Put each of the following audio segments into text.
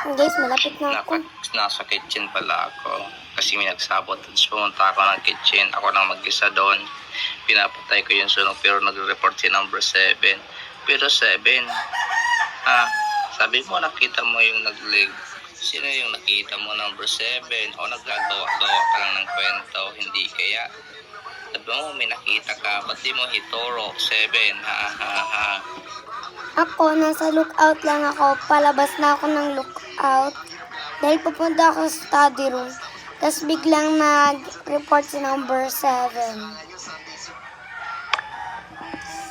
Guys, malapit na ako. Nasa kitchen pala ako. Kasi may nagsabot. Tapos pumunta ako ng kitchen. Ako nang mag-isa doon. Pinapatay ko yung sunog pero nag-report si number 7. Pero 7, sabi mo nakita mo yung nag-leg. Sino yung nakita mo number 7? O naggagawa-gawa ka lang ng kwento? Hindi kaya? Sabi mo may nakita ka. Ba't di mo hituro? 7. Ako, nasa lookout lang ako. Palabas na ako ng lookout. Dahil pupunta ako sa study room. Tapos biglang nag-report si number 7.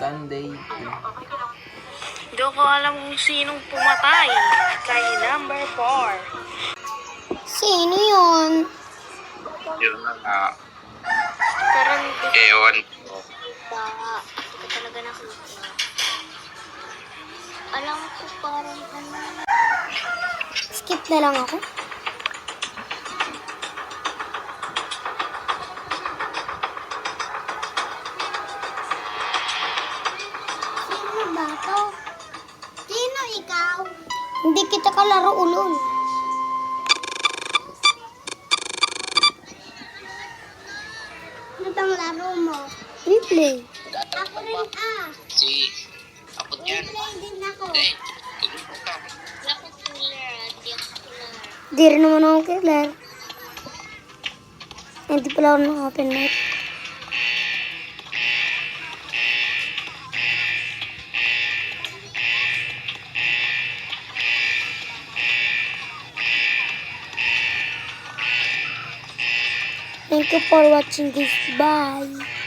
Sunday. Hindi ko alam kung sinong pumatay. Kay number 4. Sino yun? Yun na nga. Pero hindi Ewan ko. ko talaga nakita. Alam ko parang ano. Skip na lang ako. Sino ba to? Sino ikaw? Hindi kita kalaro ulol. Ano bang laro mo? Replay. Ako rin Si, ako yan. Replay din ako. Eh, tulog ka. Wala ko killer. Hindi ako killer. Di rin naman ako killer. Hindi pala ako ng-open mic. Thank you for watching this. Bye.